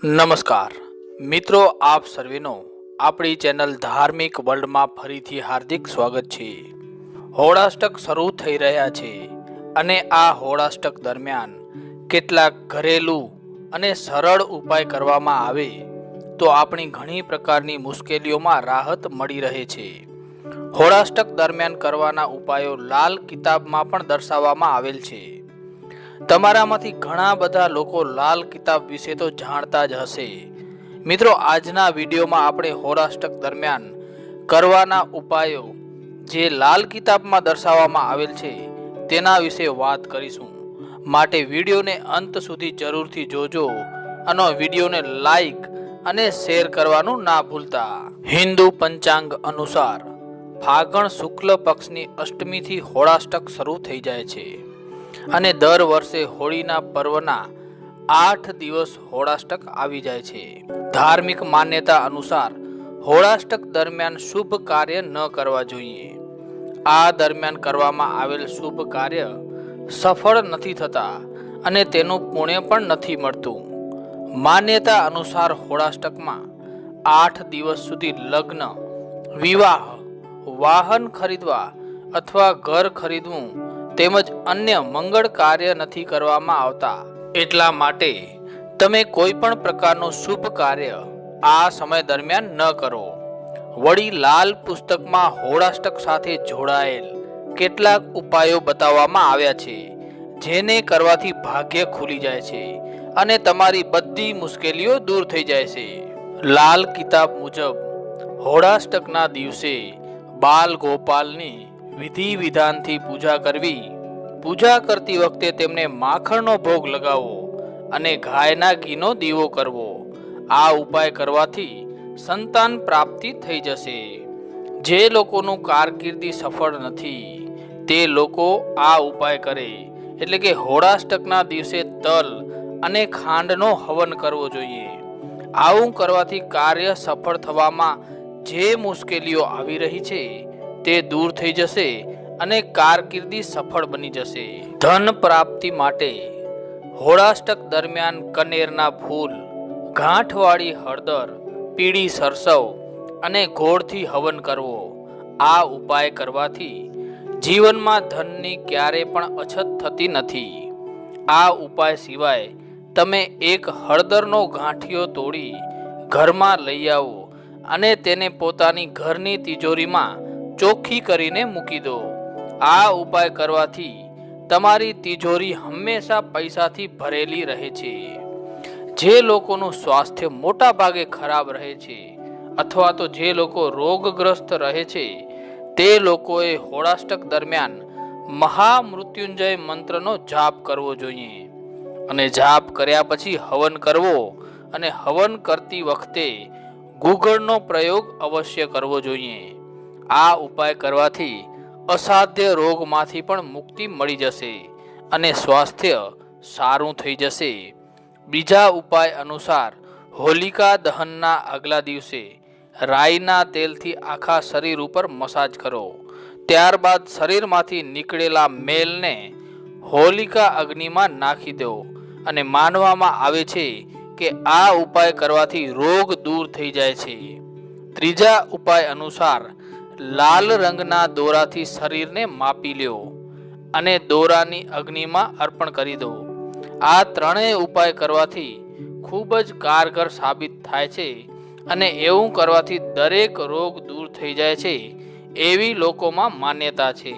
નમસ્કાર મિત્રો, આપ સર્વેનો આપણી ચેનલ ધાર્મિક વર્લ્ડમાં ફરીથી હાર્દિક સ્વાગત છે। હોળાષ્ટક શરૂ થઈ રહ્યા છે અને આ હોળાષ્ટક દરમિયાન કેટલાક ઘરેલું અને સરળ ઉપાય કરવામાં આવે તો આપણી ઘણી પ્રકારની મુશ્કેલીઓમાં રાહત મળી રહે છે। હોળાષ્ટક દરમિયાન કરવાના ઉપાયો લાલ કિતાબમાં પણ દર્શાવવામાં આવેલ છે। તમારામાંથી ઘણા બધા લોકો લાલ કિતાબ વિશે તો જાણતા જ હશે। મિત્રો, આજના વિડીયોમાં આપણે હોળાષ્ટક દરમિયાન કરવાના ઉપાયો જે લાલ કિતાબમાં દર્શાવવામાં આવેલ છે તેના વિશે વાત કરીશું, માટે વિડીયોને અંત સુધી જરૂરથી જોજો અને વિડીયોને લાઈક અને શેર કરવાનું ના ભૂલતા। હિન્દુ પંચાંગ અનુસાર ફાગણ શુક્લ પક્ષની અષ્ટમીથી હોળાષ્ટક શરૂ થઈ જાય છે અને દર વર્ષે હોળીના પર્વના 8 દિવસ હોળાષ્ટક આવી જાય છે। ધાર્મિક માન્યતા અનુસાર હોળાષ્ટક દરમિયાન શુભ કાર્ય ન કરવા જોઈએ। આ દરમિયાન કરવામાં આવેલ શુભ કાર્ય સફળ નથી થતા અને તેનું પુણ્ય પણ નથી મળતું। માન્યતા અનુસાર હોળાષ્ટકમાં 8 દિવસ સુધી લગ્ન, વિવાહ, વાહન ખરીદવા અથવા ઘર ખરીદવું તેમજ અન્ય મંગળ કાર્ય નથી કરવામાં આવતા। એટલા માટે તમે કોઈ પણ પ્રકારનું શુભ કાર્ય આ સમય દરમિયાન ન કરો। વળી લાલ પુસ્તકમાં હોળાષ્ટક સાથે જોડાયેલ કેટલાક ઉપાયો બતાવવામાં આવ્યા છે જેને કરવાથી ભાગ્ય ખુલી જાય છે અને તમારી બધી મુશ્કેલીઓ દૂર થઈ જાય છે। લાલ કિતાબ મુજબ હોળાષ્ટકના દિવસે બાલ ગોપાલની વિધિ વિધાનથી પૂજા કરવી। પૂજા કરતી વખતે તેમને માખણનો ભોગ લગાવવો અને ગાયના ઘીનો દીવો કરવો। આ ઉપાય કરવાથી સંતાન પ્રાપ્તિ થઈ જશે। જે લોકોનું કારકિર્દી સફળ નથી તે લોકો આ ઉપાય કરે, એટલે કે હોળાષ્ટકના દિવસે તલ અને ખાંડનો હવન કરવો જોઈએ। આવું કરવાથી કાર્ય સફળ થવામાં જે મુશ્કેલીઓ આવી રહી છે તે દૂર થઈ જશે અને કારકિર્દી સફળ બની જશે। ધન પ્રાપ્તિ માટે હોળાષ્ટક દરમિયાન કનેરના ફૂલ, ગાંઠવાળી હળદર, પીળી સરસવ અને ગોળથી હવન કરવો। આ ઉપાય કરવાથી જીવનમાં ધનની ક્યારે પણ અછત થતી નથી। આ ઉપાય સિવાય તમે એક હળદરનો ગાંઠિયો તોડી ઘરમાં લઈ આવો અને તેને પોતાની ઘરની તિજોરીમાં ચોખ્ખી કરીને મૂકી દો। આ ઉપાય કરવાથી તમારી તિજોરી હંમેશા પૈસાથી ભરેલી રહે છે। જે લોકોનું સ્વાસ્થ્ય મોટા ભાગે ખરાબ રહે છે અથવા તો જે લોકો રોગગ્રસ્ત રહે છે તે લોકોએ હોળાષ્ટક દરમિયાન મહામૃત્યુંજય મંત્રનો જાપ કરવો જોઈએ અને જાપ કર્યા પછી હવન કરવો અને હવન કરતી વખતે ગુગળનો પ્રયોગ અવશ્ય કરવો જોઈએ। આ ઉપાય કરવાથી અસાધ્ય રોગમાંથી પણ મુક્તિ મળી જશે અને સ્વાસ્થ્ય સારું થઈ જશે। બીજા ઉપાય અનુસાર હોલિકા દહનના આગલા દિવસે રાઈના તેલથી આખા શરીર ઉપર મસાજ કરો। ત્યારબાદ શરીરમાંથી નીકળેલા મેલને હોલિકા અગ્નિમાં નાખી દો અને માનવામાં આવે છે કે આ ઉપાય કરવાથી રોગ દૂર થઈ જાય છે। ત્રીજા ઉપાય અનુસાર લાલ રંગના દોરાથી શરીરને માપી લ્યો અને દોરાની અગ્નિમાં અર્પણ કરી દો। આ ત્રણેય ઉપાય કરવાથી ખૂબ જ કારગર સાબિત થાય છે અને એવું કરવાથી દરેક રોગ દૂર થઈ જાય છે એવી લોકોમાં માન્યતા છે।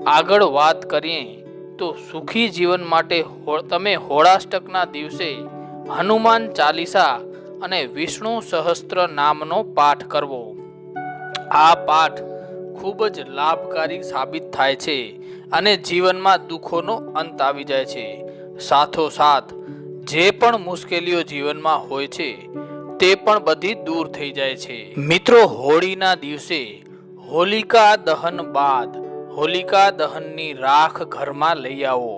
આગળ વાત કરીએ તો સુખી જીવન માટે તમે હોળાષ્ટકના દિવસે હનુમાન ચાલીસા અને વિષ્ણુ સહસ્ત્ર નામનો પાઠ કરવો। આ પાઠ ખૂબ જ લાભકારી સાબિત થાય છે અને જીવનમાં દુઃખોનો અંત આવી જાય છે। સાથોસાથ જે પણ મુશ્કેલીઓ જીવનમાં હોય છે તે પણ બધી દૂર થઈ જાય છે। મિત્રો, હોળીના દિવસે હોલિકા દહન બાદ હોલિકા દહનની રાખ ઘરમાં લઈ આવો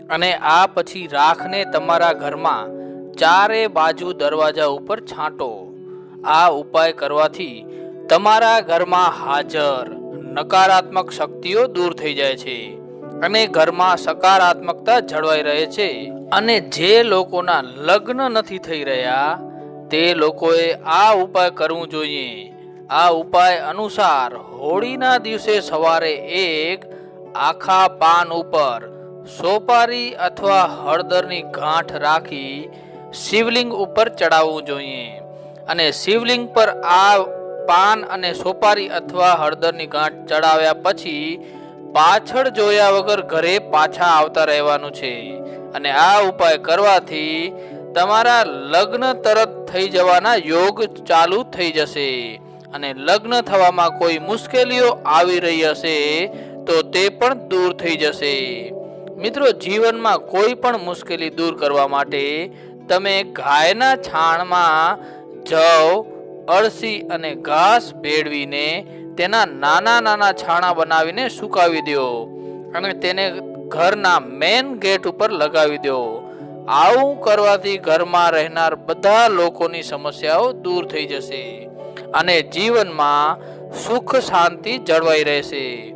અને આ પછી રાખને તમારા ઘરમાં ચારે બાજુ દરવાજા ઉપર છાંટો। આ ઉપાય કરવાથી તમારા ઘરમાં હાજર નકારાત્મક શક્તિઓ દૂર થઈ જાય છે અને ઘરમાં સકારાત્મકતા જળવાઈ રહે છે. અને જે લોકોના લગ્ન નથી થઈ રહ્યા તે લોકોએ આ ઉપાય કરવું જોઈએ. આ ઉપાય અનુસાર હોળીના દિવસે સવારે એક આખા પાન ઉપર સોપારી અથવા હળદરની ગાંઠ રાખી શિવલિંગ ઉપર ચડાવવું જોઈએ. અને શિવલિંગ પર આ પાન અને સોપારી અથવા હળદરની ગાંઠ ચડાવ્યા પછી પાછળ જોયા વગર ઘરે પાછા આવતા રહેવાનું છે. અને આ ઉપાય કરવાથી તમારા લગ્ન તરત થઈ જવાના યોગ ચાલુ થઈ જશે. અને લગ્ન થવામાં કોઈ મુશ્કેલીઓ આવી રહી હશે તો તે પણ દૂર થઈ જશે. મિત્રો, જીવનમાં કોઈ પણ મુશ્કેલી દૂર કરવા માટે તમે ગાયના છાણમાં જવ, અળસી અને ઘાસ ભેળવીને તેના નાના નાના છાણા બનાવીને સુકાવી દો અને તેને ઘરના મેન ગેટ ઉપર લગાવી દો. આવું કરવાથી ઘરમાં રહેનાર બધા લોકોની સમસ્યાઓ દૂર થઈ જશે અને જીવનમાં સુખ શાંતિ જળવાઈ રહેશે.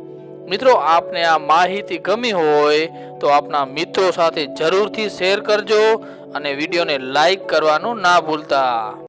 મિત્રો, આપને આ માહિતી ગમી હોય તો આપના મિત્રો સાથે જરૂરથી શેર કરજો અને વિડીયોને લાઈક કરવાનું ના ભૂલતા.